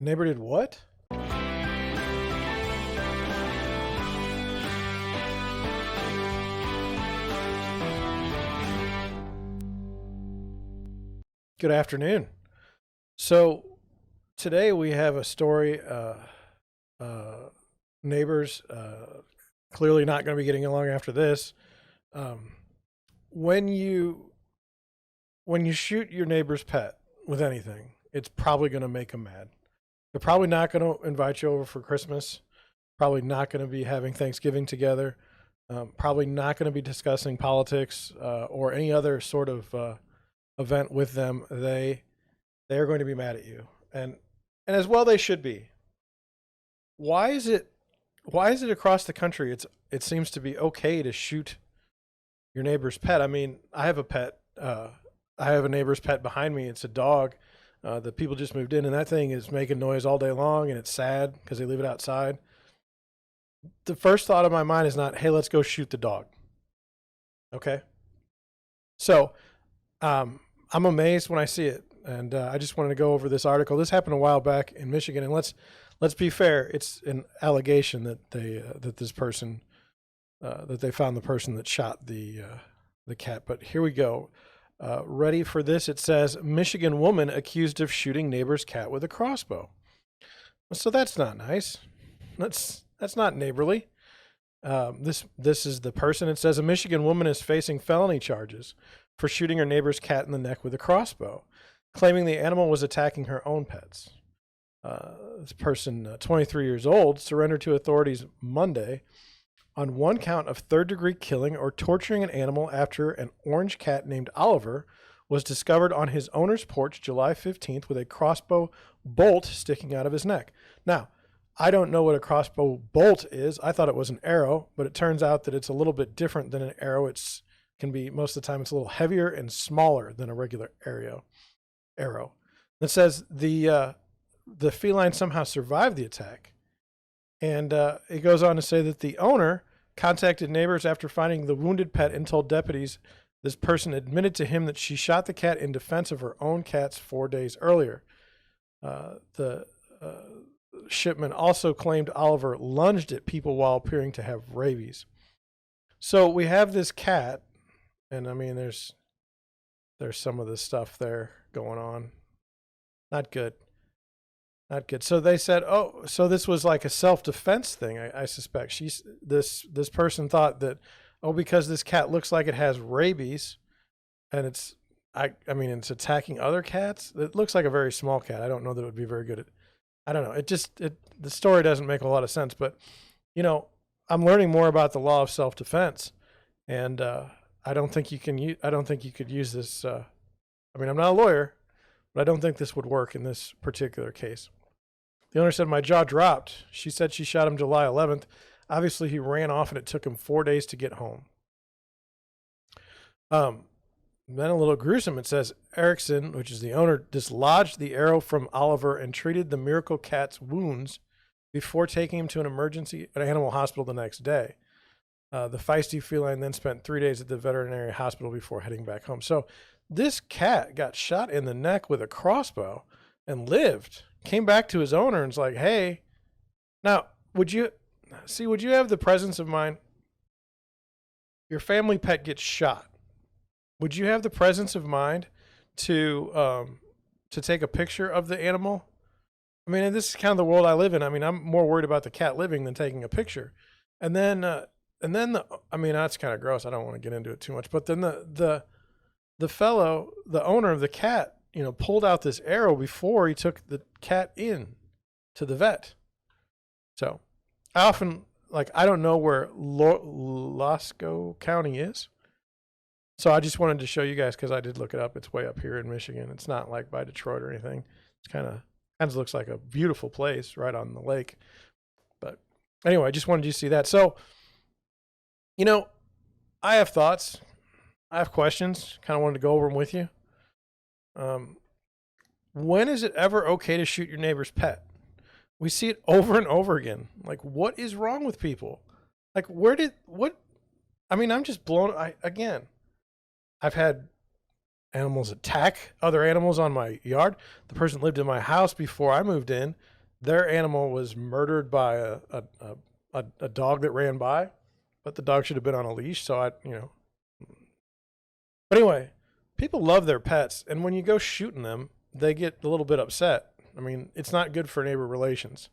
Neighbor did what? Good afternoon. So today we have a story. Uh, Neighbors clearly not going to be getting along after this. Um, when you when you shoot your neighbor's pet with anything, it's probably going to make them mad. They're probably not going to invite you over for Christmas. Probably not going to be having Thanksgiving together. Probably not going to be discussing politics or any other sort of event with them. They are going to be mad at you, and as well they should be. Why is it why is it across the country it seems to be okay to shoot your neighbor's pet? I mean, I have a pet. I have a neighbor's pet behind me. It's a dog. The people just moved in, and that thing is making noise all day long, and it's sad because they leave it outside. The first thought of my mind is not, "Hey, let's go shoot the dog." Okay, so I'm amazed when I see it, and I just wanted to go over this article. This happened a while back in Michigan, and let's be fair. It's an allegation that this person that they found the person that shot the cat. But here we go. Ready for this? It says Michigan woman accused of shooting neighbor's cat with a crossbow. So that's not nice. That's not neighborly. This is the person. It says a Michigan woman is facing felony charges for shooting her neighbor's cat in the neck with a crossbow, claiming the animal was attacking her own pets. This person, 23 years old, surrendered to authorities Monday on one count of third-degree killing or torturing an animal after an orange cat named Oliver was discovered on his owner's porch July 15th with a crossbow bolt sticking out of his neck. Now, I don't know what a crossbow bolt is. I thought it was an arrow, but it turns out that it's a little bit different than an arrow. It's can be most of the time it's a little heavier and smaller than a regular arrow. It says the feline somehow survived the attack, and it goes on to say that the owner contacted neighbors after finding the wounded pet and told deputies this person admitted to him that she shot the cat in defense of her own cats 4 days earlier. The shipment also claimed Oliver lunged at people while appearing to have rabies. So we have this cat, and I mean, there's some of this stuff there going on. Not good. Not good. So they said, oh, so this was like a self-defense thing. I suspect this person thought that, oh, because this cat looks like it has rabies, and I mean, it's attacking other cats. It looks like a very small cat. I don't know that it would be very good at. I don't know. The story doesn't make a lot of sense. But I'm learning more about the law of self-defense, and I don't think you can. I don't think you could use this. I mean, I'm not a lawyer, but I don't think this would work in this particular case. The owner said, my jaw dropped. She said she shot him July 11th. Obviously, he ran off, and it took him 4 days to get home. Then a little gruesome. It says Erickson, which is the owner, dislodged the arrow from Oliver and treated the miracle cat's wounds before taking him to an animal hospital the next day. The feisty feline then spent 3 days at the veterinary hospital before heading back home. So this cat got shot in the neck with a crossbow and lived. Came back to his owner and was like, hey, now, would you have the presence of mind? Your family pet gets shot. Would you have the presence of mind to take a picture of the animal? I mean, this is kind of the world I live in. I mean, I'm more worried about the cat living than taking a picture. I mean, that's kind of gross. I don't want to get into it too much. But then the owner of the cat, pulled out this arrow before he took the cat in to the vet. So I don't know where Lasco County is. So I just wanted to show you guys because I did look it up. It's way up here in Michigan. It's not like by Detroit or anything. It's kind of looks like a beautiful place right on the lake. But anyway, I just wanted you to see that. So, I have thoughts. I have questions. Kind of wanted to go over them with you. When is it ever okay to shoot your neighbor's pet? We see it over and over again. Like, what is wrong with people? Like, I'm just blown. I've had animals attack other animals on my yard. The person lived in my house before I moved in. Their animal was murdered by a dog that ran by, but the dog should have been on a leash. So but anyway, people love their pets. And when you go shooting them, they get a little bit upset. I mean, it's not good for neighbor relations.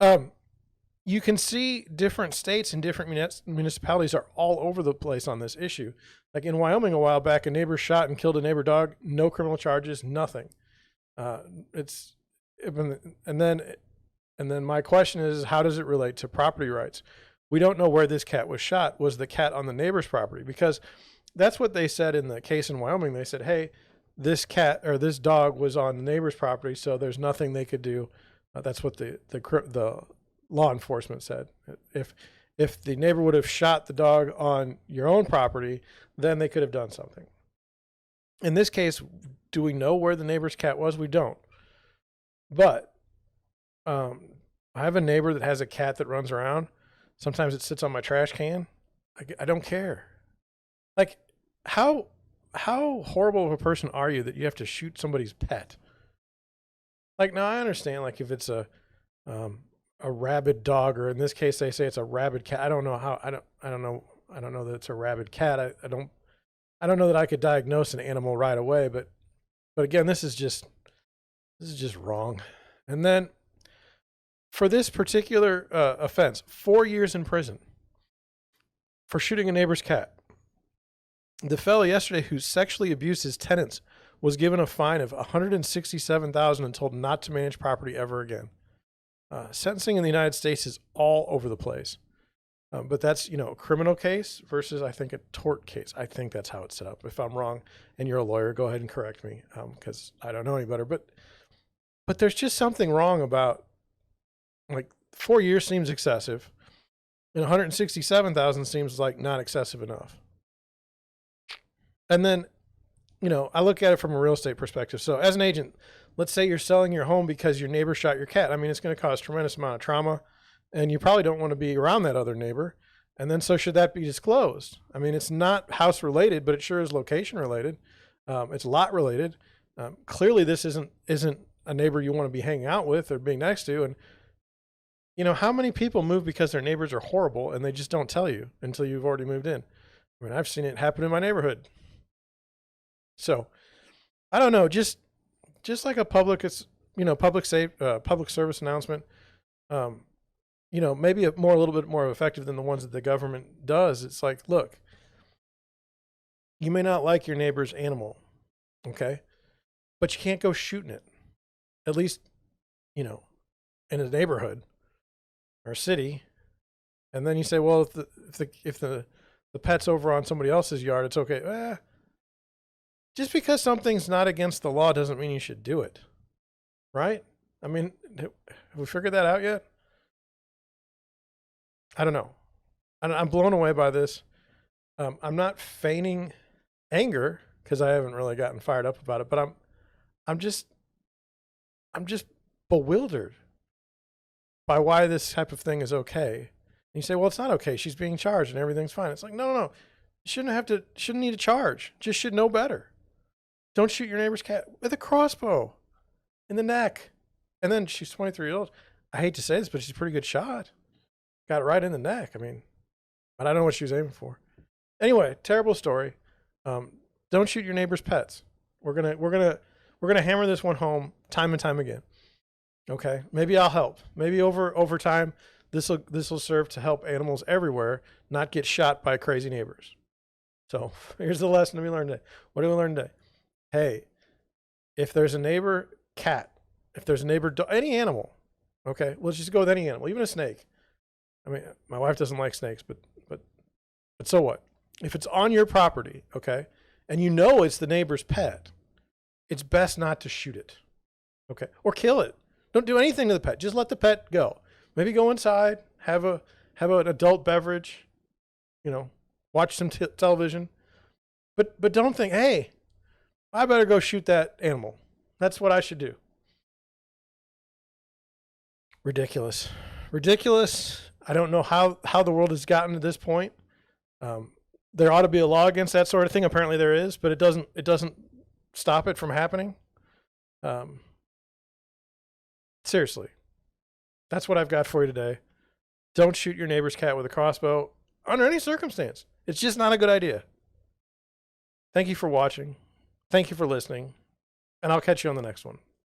You can see different states and different municipalities are all over the place on this issue. Like in Wyoming a while back, a neighbor shot and killed a neighbor dog, no criminal charges, nothing. And then my question is, how does it relate to property rights? We don't know where this cat was shot. Was the cat on the neighbor's property? Because that's what they said in the case in Wyoming. They said, hey, this cat or this dog was on the neighbor's property, so there's nothing they could do. That's what the law enforcement said. If the neighbor would have shot the dog on your own property, then they could have done something. In this case, do we know where the neighbor's cat was? We don't. But I have a neighbor that has a cat that runs around. Sometimes it sits on my trash can. I don't care. Like, how horrible of a person are you that you have to shoot somebody's pet? Like, now I understand, like, if it's a rabid dog, or in this case they say it's a rabid cat. I don't know that it's a rabid cat. I don't know that I could diagnose an animal right away, but again, this is just wrong. And then for this particular offense, 4 years in prison for shooting a neighbor's cat. The fellow yesterday who sexually abused his tenants was given a fine of $167,000 and told not to manage property ever again. Sentencing in the United States is all over the place. But that's, a criminal case versus, I think, a tort case. I think that's how it's set up. If I'm wrong and you're a lawyer, go ahead and correct me, because I don't know any better. But there's just something wrong about, like, 4 years seems excessive, and $167,000 seems like not excessive enough. And then, I look at it from a real estate perspective. So as an agent, let's say you're selling your home because your neighbor shot your cat. I mean, it's going to cause a tremendous amount of trauma, and you probably don't want to be around that other neighbor. And then, so should that be disclosed? I mean, it's not house related, but it sure is location related. It's lot related. Clearly this isn't a neighbor you want to be hanging out with or being next to. And how many people move because their neighbors are horrible and they just don't tell you until you've already moved in? I mean, I've seen it happen in my neighborhood. So I don't know, just like a public service announcement, maybe a little bit more effective than the ones that the government does. It's like, look, you may not like your neighbor's animal, okay, but you can't go shooting it, at least, in a neighborhood or a city. And then you say, well, if the pet's over on somebody else's yard, it's okay. Just because something's not against the law doesn't mean you should do it, right? I mean, have we figured that out yet? I don't know. I'm blown away by this. I'm not feigning anger because I haven't really gotten fired up about it, but I'm just bewildered by why this type of thing is okay. And you say, well, it's not okay. She's being charged and everything's fine. It's like, no. Shouldn't need a charge. Just should know better. Don't shoot your neighbor's cat with a crossbow in the neck. And then she's 23 years old. I hate to say this, but she's a pretty good shot. Got it right in the neck. I mean, but I don't know what she was aiming for. Anyway, terrible story. Don't shoot your neighbor's pets. We're gonna hammer this one home time and time again. Okay, maybe I'll help. Maybe over time, this will serve to help animals everywhere not get shot by crazy neighbors. So here's the lesson we learned today. What did we learn today? Hey, if there's a neighbor cat, if there's a neighbor any animal, okay, let's just go with any animal, even a snake. I mean, my wife doesn't like snakes, but so what? If it's on your property, okay, and it's the neighbor's pet, it's best not to shoot it, okay, or kill it. Don't do anything to the pet. Just let the pet go. Maybe go inside, have an adult beverage, watch some television, but don't think, hey, I better go shoot that animal. That's what I should do. Ridiculous. I don't know how the world has gotten to this point. There ought to be a law against that sort of thing. Apparently there is, but it doesn't stop it from happening. Seriously, that's what I've got for you today. Don't shoot your neighbor's cat with a crossbow under any circumstance. It's just not a good idea. Thank you for watching. Thank you for listening. And I'll catch you on the next one.